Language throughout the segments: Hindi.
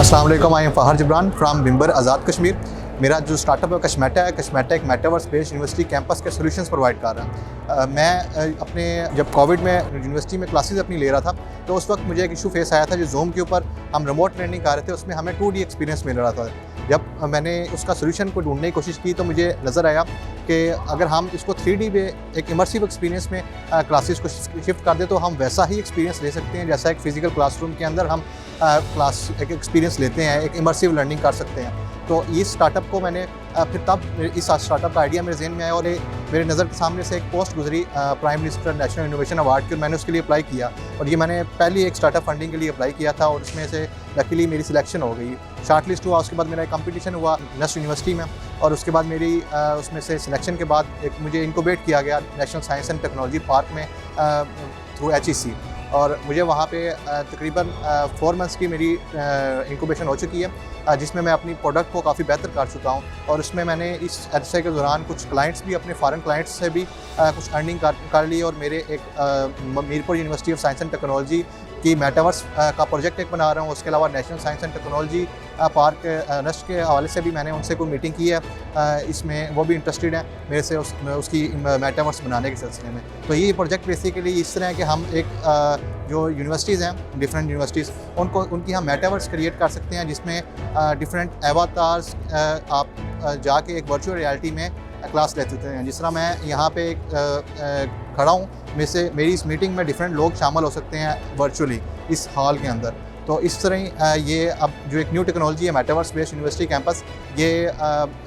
अस्सलाम वालेकुम, I am फ़ाहर Jibran from बिम्बर Azad Kashmir. मेरा जो स्टार्टअप है कशमेटा है। कशमेटा एक मेटावर्स बेस्ड यूनिवर्सिटी कैंपस के सॉल्यूशंस प्रोवाइड कर रहा है। मैं अपने जब कोविड में यूनिवर्सिटी में क्लासेस अपनी ले रहा था तो उस वक्त मुझे एक इशू फेस आया था। जो ज़ूम के ऊपर हम रिमोट लर्निंग कर रहे थे, उसमें हमें 2D एक्सपीरियंस मिल रहा था। जब मैंने उसका सोल्यूशन को ढूंढने की कोशिश की तो मुझे नज़र आया कि अगर हम इसको 3D में एक इमर्सिव एक्सपीरियंस में क्लासेस को शिफ्ट कर दें तो हम वैसा ही एक्सपीरियंस ले सकते हैं जैसा एक फ़िज़िकल क्लासरूम के अंदर हम क्लास एक एक्सपीरियंस लेते हैं, एक इमर्सिव लर्निंग कर सकते हैं। तो इस स्टार्टअप को मैंने फिर तब इस स्टार्टअप का आइडिया मेरे जहन में आया और मेरे नज़र के सामने से एक पोस्ट गुजरी prime minister national innovation award की, और मैंने उसके लिए अप्लाई किया। और ये मैंने पहली एक स्टार्टअप फंडिंग के लिए अप्लाई किया था और उसमें से लकीली मेरी सिलेक्शन हो गई, शॉर्ट लिस्ट हुआ। उसके बाद मेरा एक कंपटीशन हुआ नेशनल यूनिवर्सिटी में, और उसके बाद मेरी उसमें से सिलेक्शन के बाद एक मुझे इनक्यूबेट किया गया national science and technology park में थ्रू HEC, और मुझे वहाँ पे तकरीबन 4 मंथ्स की मेरी इंक्यूबेशन हो चुकी है, जिसमें मैं अपनी प्रोडक्ट को काफ़ी बेहतर कर चुका हूँ। और उसमें मैंने इस अरसे के दौरान कुछ क्लाइंट्स भी, अपने फॉरेन क्लाइंट्स से भी कुछ अर्निंग कर ली। और मेरे एक Mirpur university of science and technology की मेटावर्स का प्रोजेक्ट एक बना रहा हूँ। उसके अलावा national science and technology park NUST के हवाले से भी मैंने उनसे कोई मीटिंग की है। इसमें वो भी इंटरेस्टेड हैं मेरे से उसकी मेटावर्स बनाने के सिलसिले में। तो ये प्रोजेक्ट बेसिकली इस तरह है कि हम एक जो यूनिवर्सिटीज़ हैं, डिफरेंट यूनिवर्सिटीज़, उनकी हम मेटावर्स क्रिएट कर सकते हैं, जिसमें डिफरेंट एवाटार्स आप जाके एक वर्चुअल रियलिटी में क्लास ले सकते हैं। जिस तरह मैं यहाँ पे खड़ा हूँ, मेरी इस मीटिंग में डिफरेंट लोग शामिल हो सकते हैं वर्चुअली इस हॉल के अंदर। तो इस तरह ये अब जो एक न्यू टेक्नोलॉजी है मेटावर्स बेस्ड यूनिवर्सिटी कैंपस, ये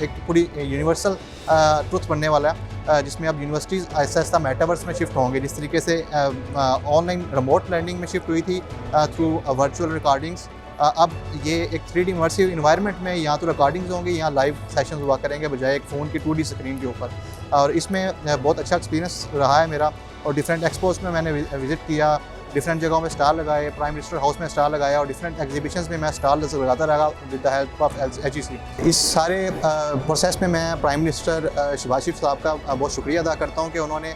एक पूरी यूनिवर्सल ट्रुथ बनने वाला है, जिसमें अब यूनिवर्सिटीज़ आहिस्ता आहिस्ता मेटावर्स में शिफ्ट होंगे। जिस तरीके से ऑनलाइन रिमोट लर्निंग में शिफ्ट हुई थी थ्रू वर्चुअल रिकॉर्डिंग्स, अब ये एक 3D इमर्सिव इन्वायरमेंट में यहाँ तो रिकॉर्डिंग्स होंगी, यहाँ लाइव सेशंस हुआ करेंगे बजाय एक फ़ोन की 2D स्क्रीन के ऊपर। और इसमें बहुत अच्छा एक्सपीरियंस रहा है मेरा। और डिफरेंट एक्सपोज में मैंने विज़िट किया, डिफरेंट जगहों में स्टॉल लगाए, प्राइम मिनिस्टर हाउस में स्टॉल लगाया, और डिफरेंट एग्जीबिशंस में मैं स्टॉल लगाता रहा with the help of HEC। इस सारे प्रोसेस में मैं प्राइम मिनिस्टर शहबाज शरीफ साहब का बहुत शुक्रिया अदा करता हूँ कि उन्होंने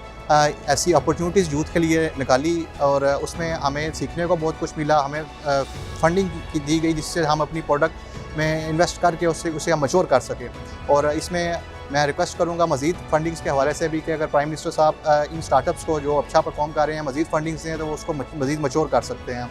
ऐसी अपॉर्चुनिटीज़ यूथ के लिए निकाली, और उसमें हमें सीखने को बहुत कुछ मिला। हमें फंडिंग दी गई जिससे हम अपनी प्रोडक्ट में इन्वेस्ट करके उसे हम मैच्योर कर सकें। और इसमें मैं रिक्वेस्ट करूंगा मज़ीद फंडिंग्स के हवाले से भी कि अगर प्राइम मिनिस्टर साहब इन स्टार्टअप्स को जो अच्छा परफॉर्म कर रहे हैं मज़ीद फंडिंग्स दें तो वो उसको मज़ीद मैच्योर कर सकते हैं।